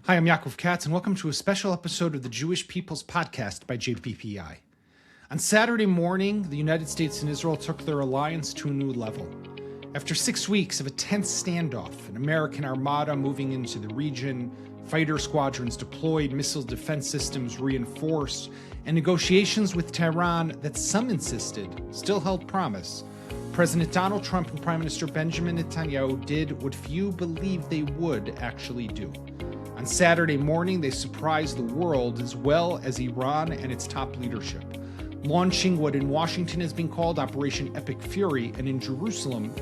Hi, I'm Yaakov Katz, and welcome to a special episode of the Jewish People's Podcast by JPPI. On Saturday morning, the United States and Israel took their alliance to a new level. After 6 weeks of a tense standoff, an American armada moving into the region, fighter squadrons deployed, missile defense systems reinforced, and negotiations with Tehran that some insisted still held promise, President Donald Trump and Prime Minister Benjamin Netanyahu did what few believed they would actually do. On Saturday morning, they surprised the world as well as Iran and its top leadership, launching what in Washington has been called Operation Epic Fury and in Jerusalem,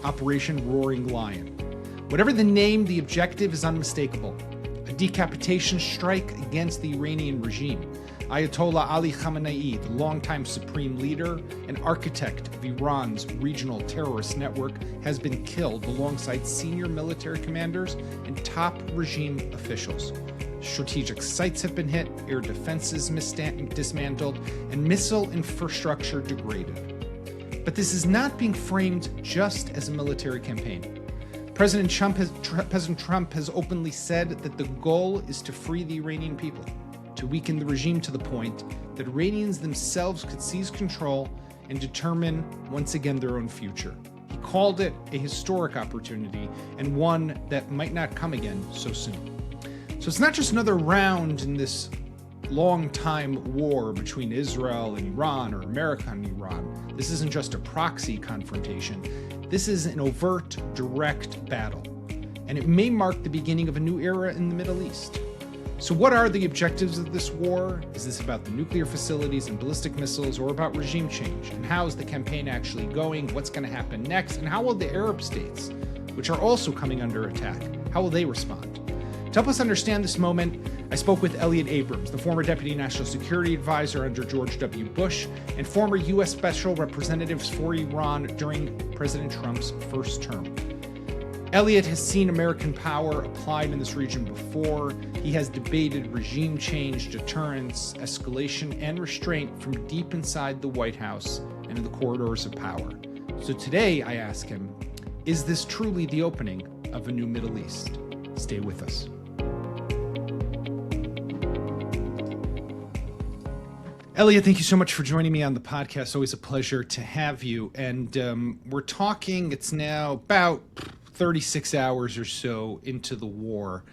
Operation Roaring Lion. Whatever the name, the objective is unmistakable: a decapitation strike against the Iranian regime. Ayatollah Ali Khamenei, the longtime supreme leader and architect of Iran's regional terrorist network, has been killed alongside senior military commanders and top regime officials. Strategic sites have been hit, air defenses dismantled, and missile infrastructure degraded. But this is not being framed just as a military campaign. President Trump has openly said that the goal is to free the Iranian people, to weaken the regime to the point that Iranians themselves could seize control and determine once again their own future. He called it a historic opportunity and one that might not come again so soon. So it's not just another round in this long-time war between Israel and Iran or America and Iran. This isn't just a proxy confrontation. This is an overt, direct battle. And it may mark the beginning of a new era in the Middle East. So what are the objectives of this war? Is this about the nuclear facilities and ballistic missiles, or about regime change? And how is the campaign actually going? What's going to happen next? And how will the Arab states, which are also coming under attack, how will they respond? To help us understand this moment, I spoke with Elliott Abrams, the former Deputy National Security Advisor under George W. Bush and former U.S. Special Representative for Iran during President Trump's first term. Elliott has seen American power applied in this region before. He has debated regime change, deterrence, escalation, and restraint from deep inside the White House and in the corridors of power. So today, I ask him, is this truly the opening of a new Middle East? Stay with us. Elliott, thank you so much for joining me on the podcast. Always a pleasure to have you. And we're talking, it's now about 36 hours or so into the war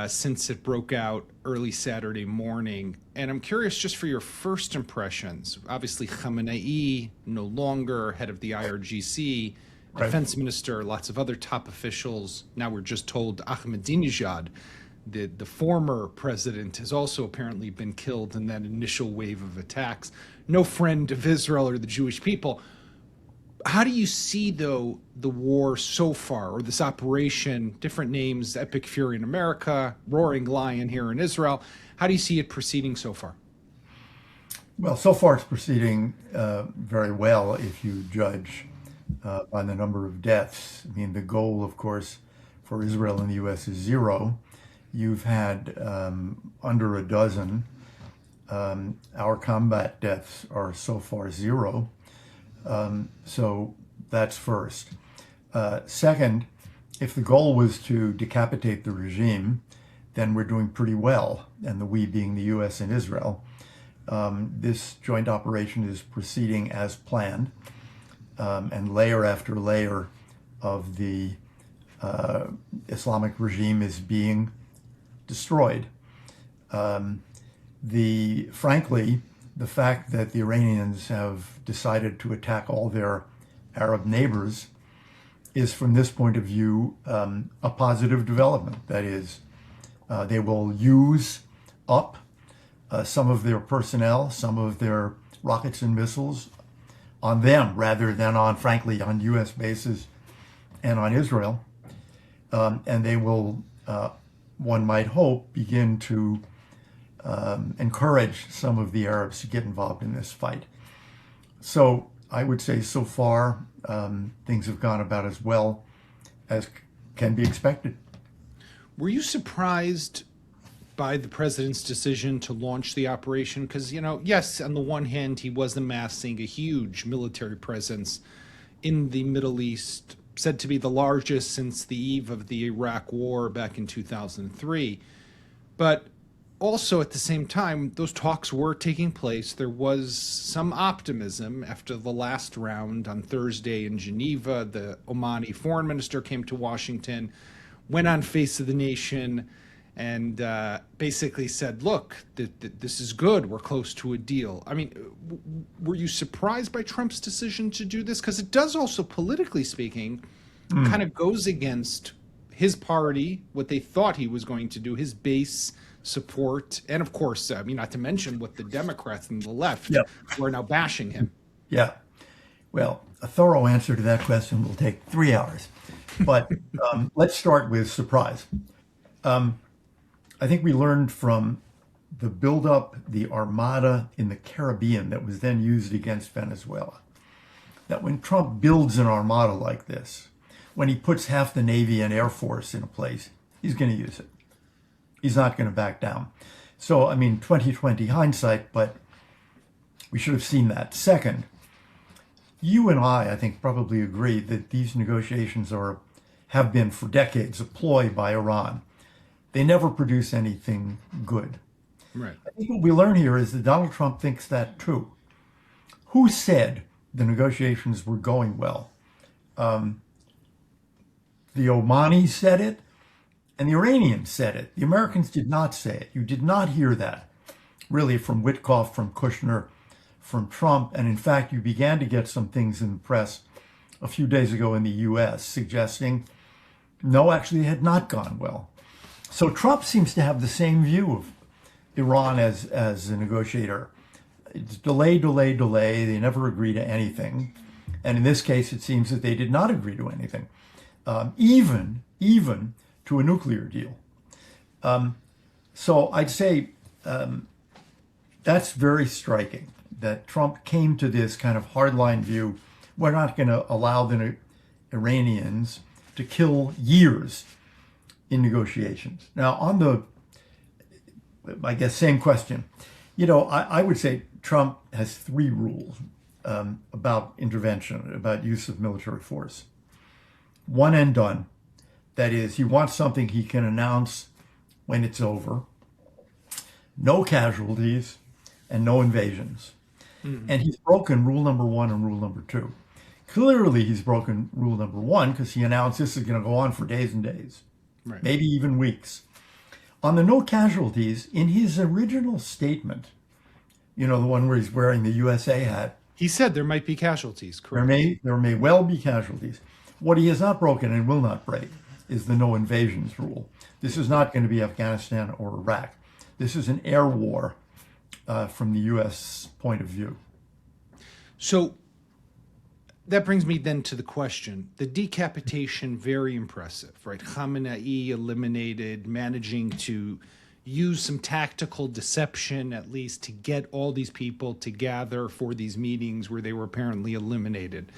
since it broke out early Saturday morning. And I'm curious just for your first impressions. Obviously, Khamenei, no longer head of the IRGC, right. Defense minister, lots of other top officials. Now we're just told Ahmadinejad, the former president, has also apparently been killed in that initial wave of attacks. No friend of Israel or the Jewish people. How do you see, though, the war so far, or this operation, different names, Epic Fury in America, Roaring Lion here in Israel? How do you see it proceeding so far? Well, so far it's proceeding very well if you judge by the number of deaths. I mean, the goal, of course, for Israel and the U.S. is zero. You've had under a dozen. Our combat deaths are so far zero. So that's first. Second, if the goal was to decapitate the regime, then we're doing pretty well, and the we being the U.S. and Israel. This joint operation is proceeding as planned, and layer after layer of the Islamic regime is being destroyed. Frankly, the fact that the Iranians have decided to attack all their Arab neighbors is, from this point of view, a positive development. That is, they will use up some of their personnel, some of their rockets and missiles on them rather than on, frankly, on U.S. bases and on Israel. And they will, one might hope, begin to encourage some of the Arabs to get involved in this fight. So I would say so far things have gone about as well as can be expected. Were you surprised by the president's decision to launch the operation? Because, yes, on the one hand, he was amassing a huge military presence in the Middle East, said to be the largest since the eve of the Iraq War back in 2003. But also at the same time, those talks were taking place. There was some optimism after the last round on Thursday in Geneva. The Omani foreign minister came to Washington, went on Face of the Nation, and basically said, look, this is good. We're close to a deal. I mean, were you surprised by Trump's decision to do this? Because it does also, politically speaking, kind of goes against his party, what they thought he was going to do, his base support, and of course, I mean, not to mention what the Democrats and the left who are now bashing him. Yeah. Well, a thorough answer to that question will take 3 hours. But let's start with surprise. I think we learned from the buildup, the armada in the Caribbean that was then used against Venezuela, that when Trump builds an armada like this, when he puts half the Navy and Air Force in a place, he's going to use it. He's not going to back down. So, I mean, 2020 hindsight, but we should have seen that. Second, you and I think, probably agree that these negotiations have been for decades a ploy by Iran. They never produce anything good. Right. I think what we learn here is that Donald Trump thinks that too. Who said the negotiations were going well? The Omanis said it, and the Iranians said it. The Americans did not say it. You did not hear that, really, from Witkoff, from Kushner, from Trump. And in fact, you began to get some things in the press a few days ago in the U.S. suggesting, no, actually, it had not gone well. So Trump seems to have the same view of Iran as a negotiator. It's delay, delay, delay. They never agree to anything. And in this case, it seems that they did not agree to anything, even to a nuclear deal. So I'd say that's very striking, that Trump came to this kind of hardline view. We're not going to allow the Iranians to kill years in negotiations. Now, on the, I guess, same question, I would say Trump has 3 rules about intervention, about use of military force. One and done. That is, he wants something he can announce when it's over. No casualties and no invasions. And he's broken rule number 1 and rule number 2. Clearly, he's broken rule number 1 because he announced this is going to go on for days and days. Right. Maybe even weeks. On the no casualties, in his original statement, the one where he's wearing the USA hat, he said there might be casualties, correct? There may well be casualties. What he has not broken and will not break is the no invasions rule. This is not going to be Afghanistan or Iraq. This is an air war from the U.S. point of view. So that brings me then to the question. The decapitation, very impressive, right? Khamenei eliminated, managing to use some tactical deception, at least, to get all these people to gather for these meetings where they were apparently eliminated.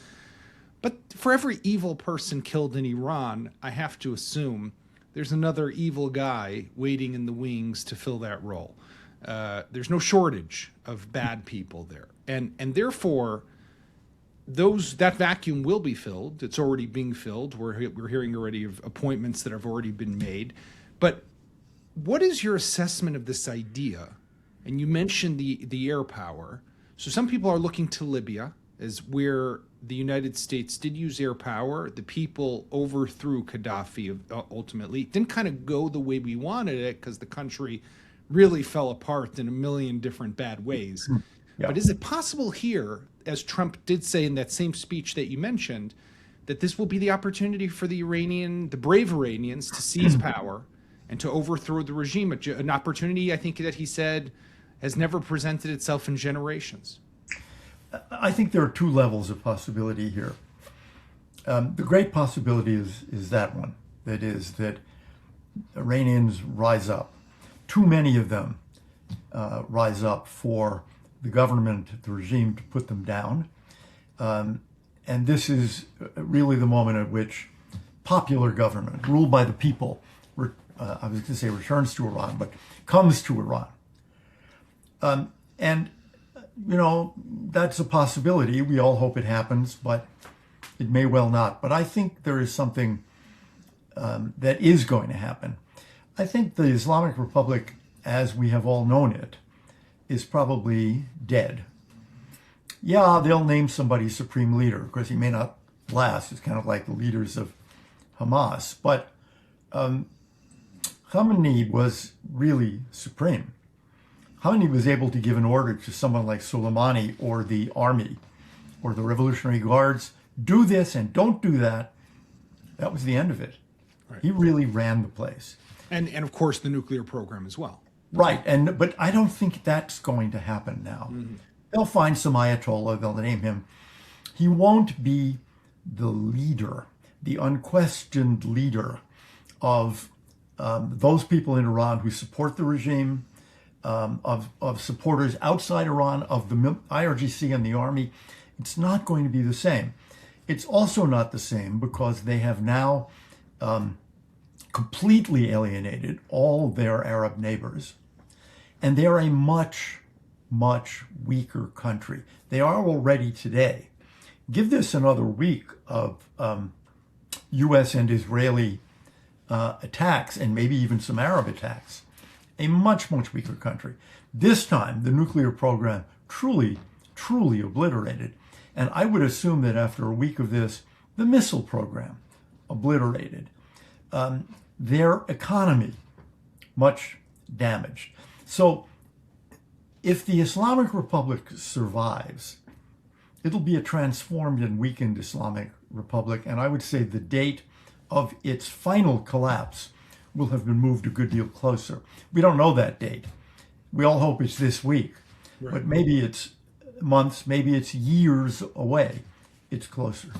But for every evil person killed in Iran, I have to assume there's another evil guy waiting in the wings to fill that role. There's no shortage of bad people there. And therefore, that vacuum will be filled. It's already being filled. We're hearing already of appointments that have already been made. But what is your assessment of this idea? And you mentioned the air power. So some people are looking to Libya as where the United States did use air power. The people overthrew Gaddafi ultimately. It didn't kind of go the way we wanted it because the country really fell apart in a million different bad ways. Yeah. But is it possible here, as Trump did say in that same speech that you mentioned, that this will be the opportunity for the brave Iranians to seize power and to overthrow the regime? An opportunity, I think, that he said has never presented itself in generations. I think there are 2 levels of possibility here. The great possibility is that one. That is that Iranians rise up. Too many of them rise up for the government, the regime, to put them down. And this is really the moment at which popular government, ruled by the people, I was going to say returns to Iran, but comes to Iran. And, that's a possibility. We all hope it happens, but it may well not. But I think there is something that is going to happen. I think the Islamic Republic, as we have all known it, is probably dead. Yeah, they'll name somebody supreme leader. Of course, he may not last. It's kind of like the leaders of Hamas. But Khamenei was really supreme. Khamenei was able to give an order to someone like Soleimani or the army or the Revolutionary Guards, do this and don't do that. That was the end of it. Right. He really ran the place. And of course, the nuclear program as well. Right, but I don't think that's going to happen now. Mm-hmm. They'll find some ayatollah, they'll name him. He won't be the leader, the unquestioned leader of those people in Iran who support the regime, of supporters outside Iran, of the IRGC and the army. It's not going to be the same. It's also not the same because they have now completely alienated all their Arab neighbors. And they are a much, much weaker country. They are already today. Give this another week of U.S. and Israeli attacks, and maybe even some Arab attacks, a much, much weaker country. This time, the nuclear program truly, truly obliterated. And I would assume that after a week of this, the missile program obliterated. Their economy, much damaged. So if the Islamic Republic survives, it'll be a transformed and weakened Islamic Republic. And I would say the date of its final collapse will have been moved a good deal closer. We don't know that date. We all hope it's this week, right. But maybe it's months, maybe it's years away. It's closer.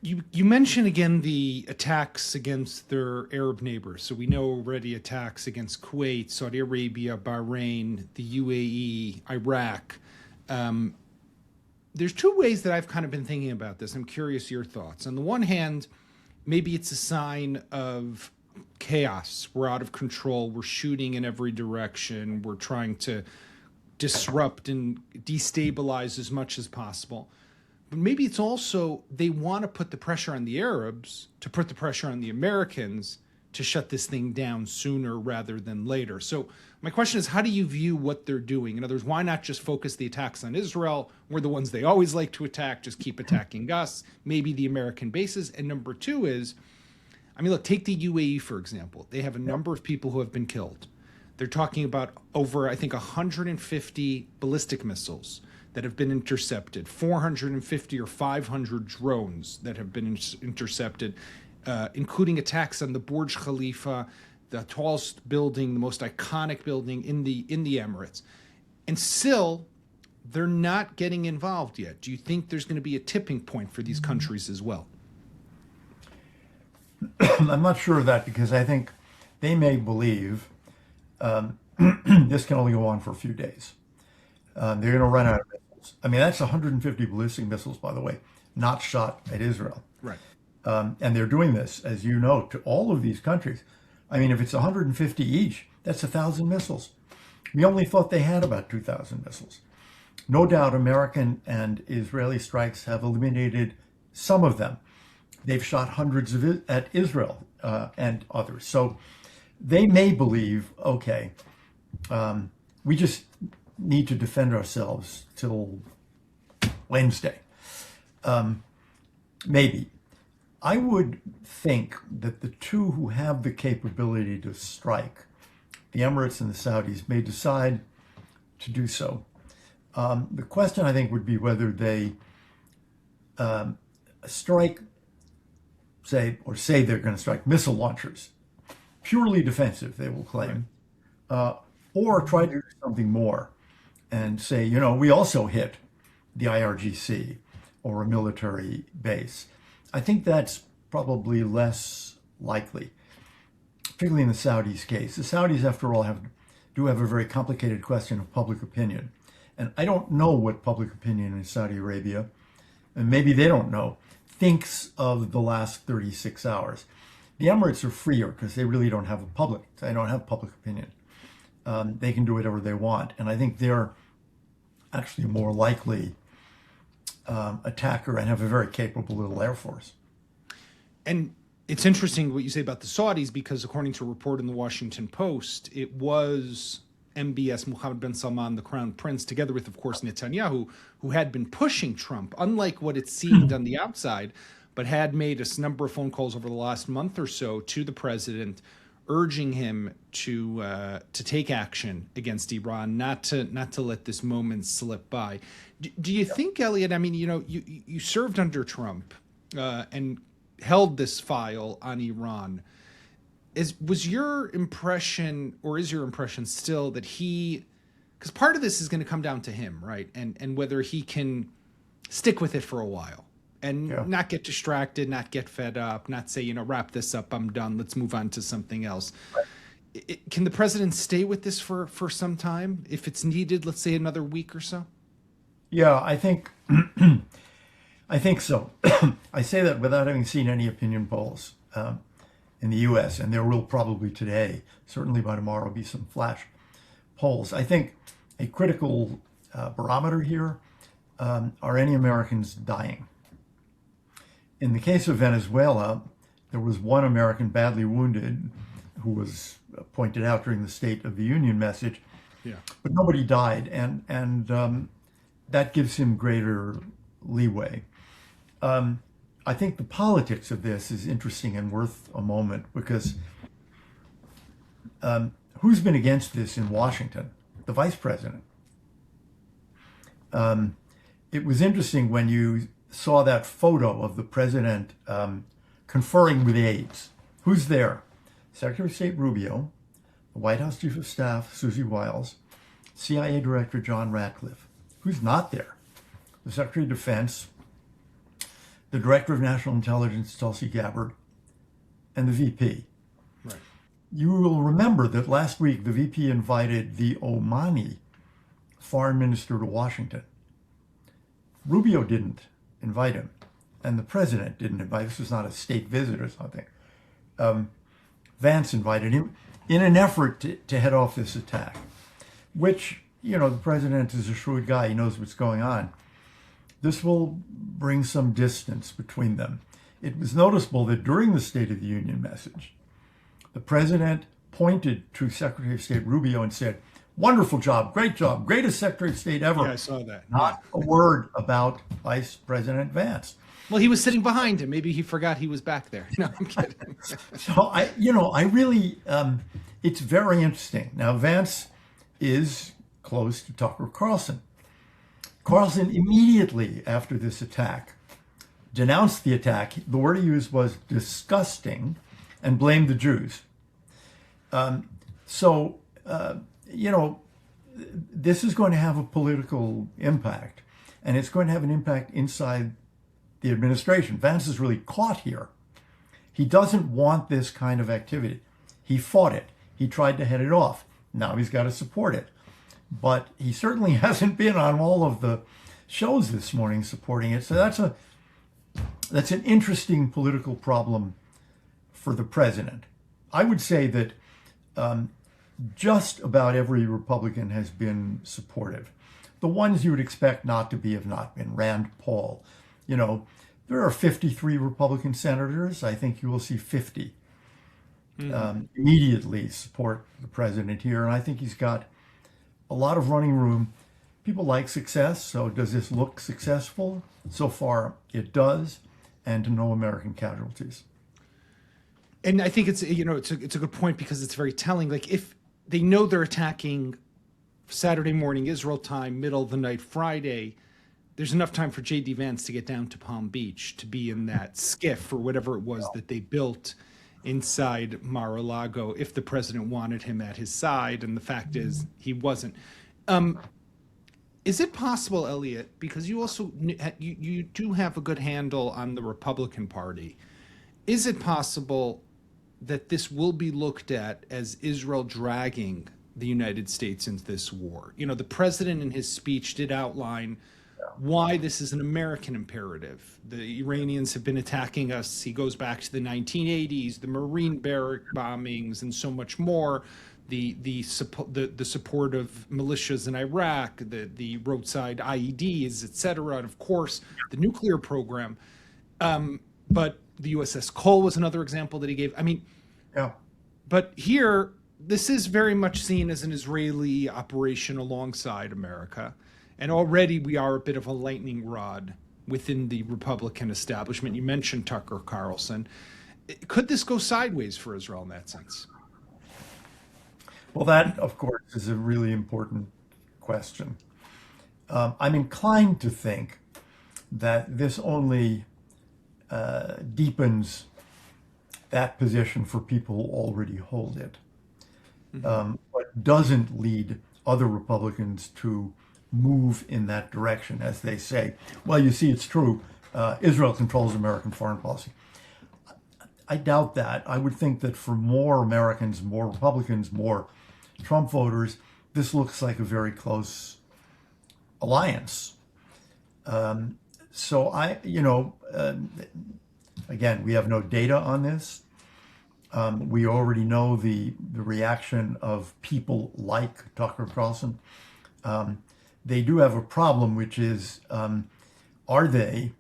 You mentioned again the attacks against their Arab neighbors. So we know already attacks against Kuwait, Saudi Arabia, Bahrain, the UAE, Iraq. There's two ways that I've kind of been thinking about this. I'm curious your thoughts. On the one hand, maybe it's a sign of chaos. We're out of control. We're shooting in every direction. We're trying to disrupt and destabilize as much as possible. But maybe it's also they want to put the pressure on the Arabs, to put the pressure on the Americans to shut this thing down sooner rather than later. So my question is, how do you view what they're doing? In other words, why not just focus the attacks on Israel? We're the ones they always like to attack. Just keep attacking us, maybe the American bases. And number two is, I mean, look, take the UAE, for example. They have a number of people who have been killed. They're talking about over, I think, 150 ballistic missiles that have been intercepted, 450 or 500 drones that have been intercepted, including attacks on the Burj Khalifa, the tallest building, the most iconic building in the Emirates. And still, they're not getting involved yet. Do you think there's going to be a tipping point for these countries as well? I'm not sure of that, because I think they may believe this can only go on for a few days. They're going to run out of missiles. I mean, that's 150 ballistic missiles, by the way, not shot at Israel. Right. And they're doing this, as you know, to all of these countries. I mean, if it's 150 each, that's 1,000 missiles. We only thought they had about 2,000 missiles. No doubt American and Israeli strikes have eliminated some of them. They've shot hundreds of it at Israel and others. So they may believe, okay, we just need to defend ourselves till Wednesday. Maybe. I would think that the two who have the capability to strike, the Emirates and the Saudis, may decide to do so. The question, I think, would be whether they strike, say they're going to strike missile launchers, purely defensive, they will claim, or try to do something more and say, you know, we also hit the IRGC or a military base. I think that's probably less likely, particularly in the Saudis' case. The Saudis, after all, do have a very complicated question of public opinion. And I don't know what public opinion in Saudi Arabia, and maybe they don't know, thinks of the last 36 hours. The Emirates are freer because they really don't have public opinion. They can do whatever they want. And I think they're actually a more likely attacker and have a very capable little air force. And It's interesting what you say about the Saudis, because according to a report in the Washington Post, it was MBS Mohammed bin Salman, the crown prince, together with, of course, Netanyahu, who had been pushing Trump, unlike what it seemed on the outside, but had made a number of phone calls over the last month or so to the president, urging him to take action against Iran, not to let this moment slip by. Do you think, Elliott? I mean, you served under Trump and held this file on Iran. Was your impression, or is your impression still, that because part of this is going to come down to him, right? And whether he can stick with it for a while and not get distracted, not get fed up, not say, wrap this up, I'm done, let's move on to something else. Can the president stay with this for some time if it's needed, let's say another week or so? Yeah, I think so. I say that without having seen any opinion polls in the U.S., and there will probably today, certainly by tomorrow, be some flash polls. I think a critical barometer here are any Americans dying. In the case of Venezuela, there was one American badly wounded who was pointed out during the State of the Union message, but nobody died, and that gives him greater leeway. I think the politics of this is interesting and worth a moment, because who's been against this in Washington? The vice president. It was interesting when you saw that photo of the president conferring with aides. Who's there? Secretary of State Rubio, the White House Chief of Staff Susie Wiles, CIA Director John Ratcliffe. Who's not there? The Secretary of Defense, the Director of National Intelligence, Tulsi Gabbard, and the VP. Right. You will remember that last week the VP invited the Omani foreign minister to Washington. Rubio didn't invite him, and the president didn't invite him. This was not a state visit or something. Vance invited him in an effort to head off this attack, which, the president is a shrewd guy. He knows what's going on. This will bring some distance between them. It was noticeable that during the State of the Union message, the president pointed to Secretary of State Rubio and said, "Wonderful job, greatest Secretary of State ever." Yeah, I saw that. Not a word about Vice President Vance. Well, he was sitting behind him. Maybe he forgot he was back there. No, I'm kidding. So I really, it's very interesting. Now, Vance is close to Tucker Carlson. Carlson immediately after this attack denounced the attack. The word he used was disgusting, and blamed the Jews. This is going to have a political impact, and it's going to have an impact inside the administration. Vance is really caught here. He doesn't want this kind of activity. He fought it. He tried to head it off. Now he's got to support it. But he certainly hasn't been on all of the shows this morning supporting it. So that's an interesting political problem for the president. I would say that just about every Republican has been supportive. The ones you would expect not to be have not been. Rand Paul. There are 53 Republican senators. I think you will see 50 immediately support the president here. And I think he's got a lot of running room. People like success. So does this look successful? So far, it does. And to no American casualties. And I think it's a good point, because it's very telling. Like, if they know they're attacking Saturday morning Israel time, middle of the night Friday, there's enough time for J.D. Vance to get down to Palm Beach, to be in that skiff or whatever it was that they built inside Mar-a-Lago, if the president wanted him at his side. And the fact is, he wasn't. Is it possible, Elliott, because you also you do have a good handle on the Republican Party, is it possible that this will be looked at as Israel dragging the United States into this war? The president in his speech did outline why this is an American imperative. The Iranians have been attacking us. He goes back to the 1980s, the Marine barrack bombings, and so much more. The support of militias in Iraq, the roadside IEDs, et cetera, and of course the nuclear program. But The USS Cole was another example that he gave. I mean, Yeah. but here, this is very much seen as an Israeli operation alongside America. And already we are a bit of a lightning rod within the Republican establishment. You mentioned Tucker Carlson. Could this go sideways for Israel in that sense? Well, that, of course, is a really important question. I'm inclined to think that this only deepens that position for people who already hold it, but doesn't lead other Republicans to move in that direction, as they say. Well, you see, it's true. Israel controls American foreign policy. I doubt that. I would think that for more Americans, more Republicans, more Trump voters, this looks like a very close alliance. So again, we have no data on this. We already know the reaction of people like Tucker Carlson. They do have a problem, which is, are they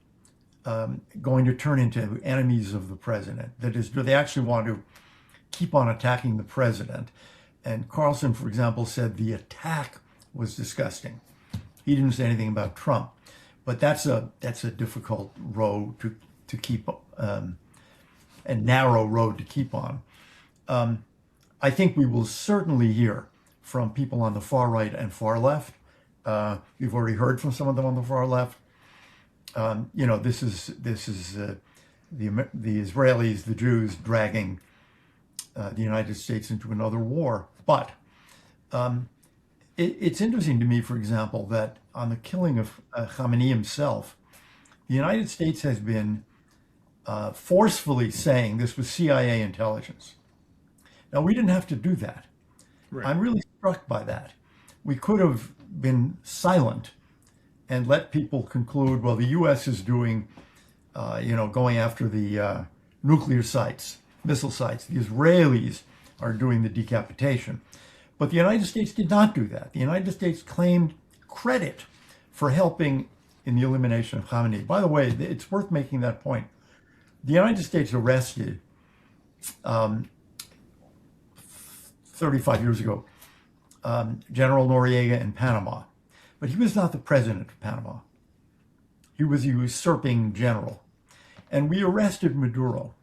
going to turn into enemies of the president? That is, do they actually want to keep on attacking the president? And Carlson, for example, said the attack was disgusting. He didn't say anything about Trump, but that's a difficult road to keep, a narrow road to keep on. I think we will certainly hear from people on the far right and far left. We've already heard from some of them on the far left. This is the Israelis, the Jews dragging the United States into another war. But it's interesting to me, for example, that on the killing of Khamenei himself, the United States has been forcefully saying this was CIA intelligence. Now, we didn't have to do that. Right. I'm really struck by that. We could have been silent and let people conclude, well, the U.S. is doing, going after the nuclear sites, missile sites. The Israelis are doing the decapitation. But the United States did not do that. The United States claimed credit for helping in the elimination of Khamenei. By the way, it's worth making that point. The United States arrested 35 years ago General Noriega in Panama, but he was not the president of Panama. He was a usurping general. And we arrested Maduro.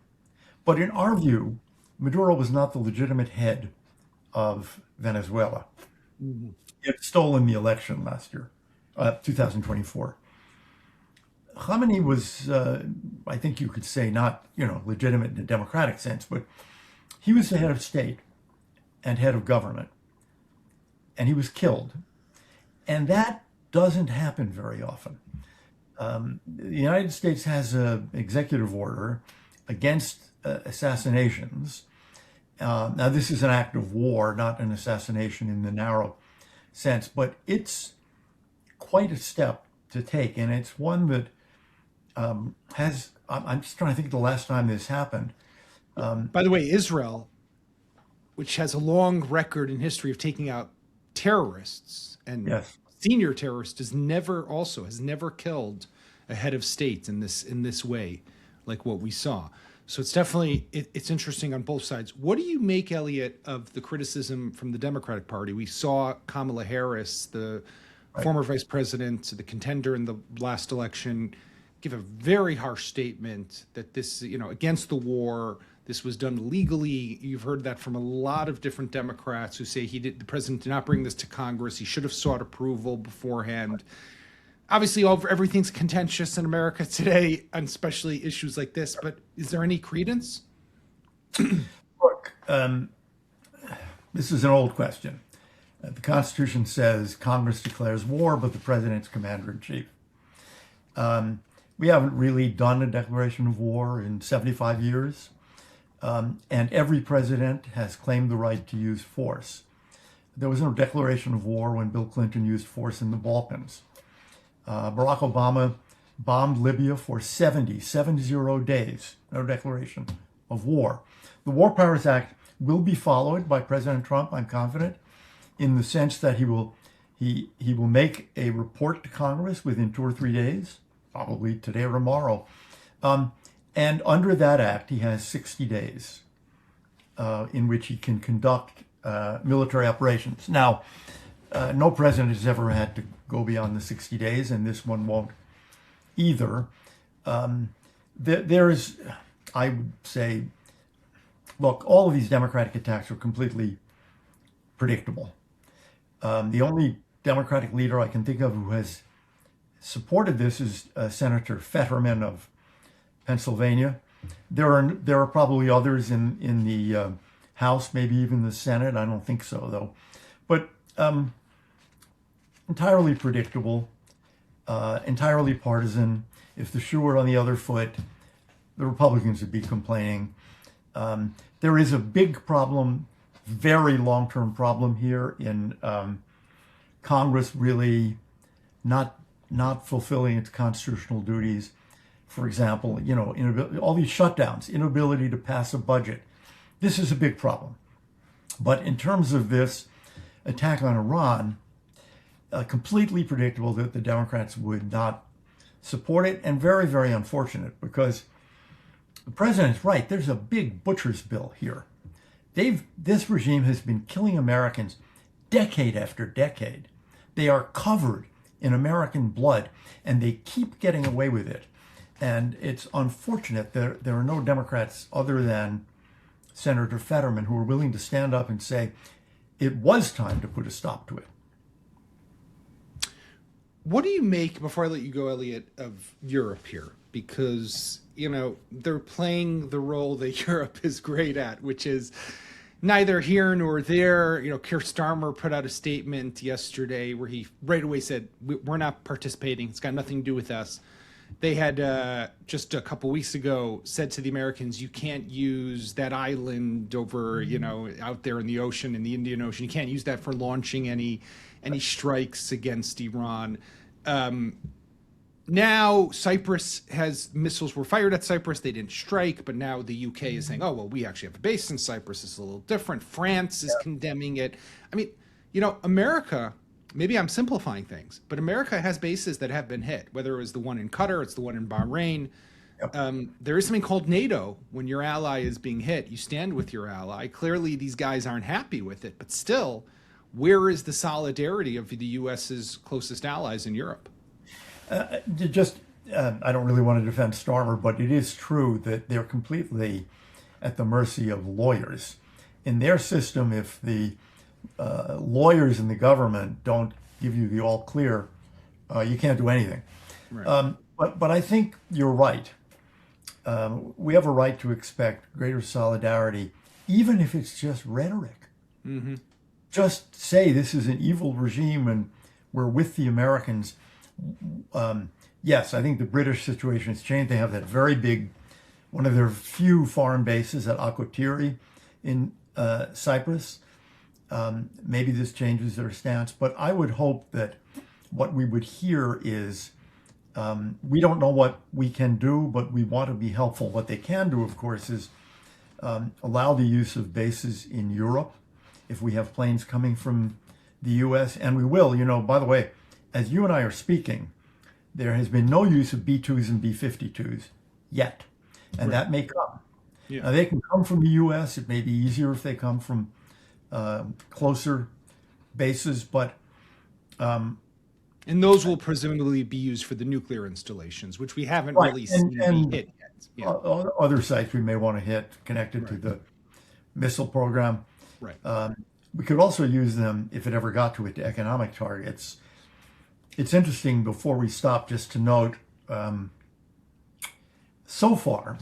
But in our view, Maduro was not the legitimate head of Venezuela. He had stolen the election last year, 2024. Khamenei was, I think you could say, not legitimate in a democratic sense, but he was the head of state and head of government, and he was killed. And that doesn't happen very often. The United States has an executive order against assassinations. Now, this is an act of war, not an assassination in the narrow sense, but it's quite a step to take, and it's one that I'm just trying to think of the last time this happened. By the way, Israel, which has a long record in history of taking out terrorists and Yes. senior terrorists, has never killed a head of state in this way, like what we saw. So it's definitely it's interesting on both sides. What do you make, Elliott, of the criticism from the Democratic Party? We saw Kamala Harris, the former vice president, the contender in the last election, give a very harsh statement that this, against the war, this was done legally. You've heard that from a lot of different Democrats who say the president did not bring this to Congress. He should have sought approval beforehand. Obviously, everything's contentious in America today, and especially issues like this. But is there any credence? Look, this is an old question. The Constitution says Congress declares war, but the president's commander-in-chief. We haven't really done a declaration of war in 75 years, and every president has claimed the right to use force. There was no declaration of war when Bill Clinton used force in the Balkans. Barack Obama bombed Libya for 70 days, no declaration of war. The War Powers Act will be followed by President Trump, I'm confident, in the sense that he will make a report to Congress within 2 or 3 days, probably today or tomorrow. And And under that act, he has 60 days in which he can conduct military operations. Now, no president has ever had to go beyond the 60 days, and this one won't either. There's, I would say, look, all of these Democratic attacks are completely predictable. The only Democratic leader I can think of who has supported this is Senator Fetterman of Pennsylvania. There are probably others in the House, maybe even the Senate. I don't think so, though. But entirely predictable, entirely partisan. If the shoe were on the other foot, the Republicans would be complaining. There is a big problem, very long-term problem here in Congress really not fulfilling its constitutional duties. For example, all these shutdowns, inability to pass a budget. This is a big problem. But in terms of this attack on Iran, completely predictable that the Democrats would not support it, and very, very unfortunate, because the president's right. There's a big butcher's bill here. This regime has been killing Americans decade after decade. They are covered in American blood, and they keep getting away with it. And it's unfortunate that there are no Democrats other than Senator Fetterman who are willing to stand up and say it was time to put a stop to it. What do you make, before I let you go, Elliott, of Europe here? Because, they're playing the role that Europe is great at, which is neither here nor there. Keir Starmer put out a statement yesterday where he right away said, we're not participating. It's got nothing to do with us. They had just a couple weeks ago said to the Americans, you can't use that island over, out there in the ocean, in the Indian Ocean. You can't use that for launching any strikes against Iran. Now Cyprus has missiles were fired at Cyprus. They didn't strike, but now the UK is saying, oh, well, we actually have a base in Cyprus. It's a little different. France is condemning it. I mean, America, maybe I'm simplifying things, but America has bases that have been hit, whether it was the one in Qatar, it's the one in Bahrain. Yep. There is something called NATO. When your ally is being hit, you stand with your ally. Clearly, these guys aren't happy with it, but still, where is the solidarity of the U.S.'s closest allies in Europe? I don't really want to defend Starmer, but it is true that they're completely at the mercy of lawyers. In their system, if the lawyers in the government don't give you the all clear, you can't do anything. Right. But I think you're right. We have a right to expect greater solidarity, even if it's just rhetoric. Mm-hmm. Just say this is an evil regime and we're with the Americans. Yes, I think the British situation has changed. They have that very big, one of their few foreign bases at Akrotiri in Cyprus. Maybe this changes their stance, but I would hope that what we would hear is we don't know what we can do, but we want to be helpful. What they can do, of course, is allow the use of bases in Europe if we have planes coming from the U.S., and we will. By the way, as you and I are speaking, there has been no use of B-2s and B-52s yet, and that may come. Yeah. Now, they can come from the U.S. It may be easier if they come from closer bases, but and those will presumably be used for the nuclear installations, which we haven't really seen be hit yet. Yeah. Other sites we may want to hit connected to the missile program. Right. We could also use them, if it ever got to it, to economic targets. It's interesting, before we stop, just to note, so far,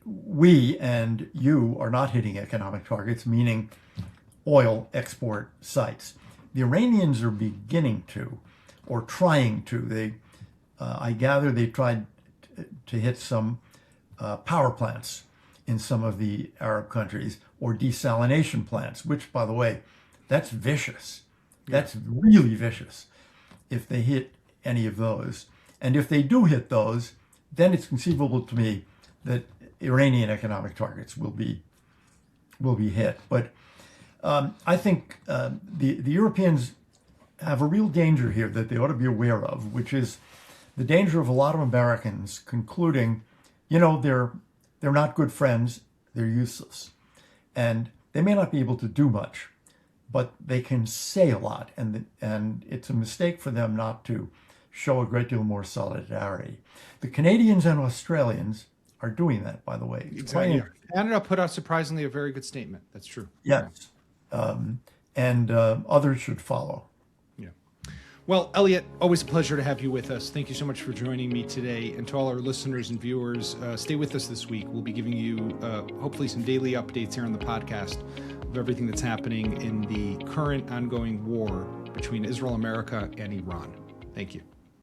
we and you are not hitting economic targets, meaning oil export sites. The Iranians are beginning to, or trying to. I gather they tried to hit some power plants in some of the Arab countries, or desalination plants, which, by the way, that's vicious. That's really vicious if they hit any of those. And if they do hit those, then it's conceivable to me that Iranian economic targets will be hit. But I think the Europeans have a real danger here that they ought to be aware of, which is the danger of a lot of Americans concluding, they're not good friends, they're useless. And they may not be able to do much, but they can say a lot. And it's a mistake for them not to show a great deal more solidarity. The Canadians and Australians are doing that, by the way. Exactly. Canada put out surprisingly a very good statement. That's true. Yes. And others should follow. Yeah. Well, Elliott, always a pleasure to have you with us. Thank you so much for joining me today. And to all our listeners and viewers, stay with us this week. We'll be giving you hopefully some daily updates here on the podcast of everything that's happening in the current ongoing war between Israel, America, and Iran. Thank you.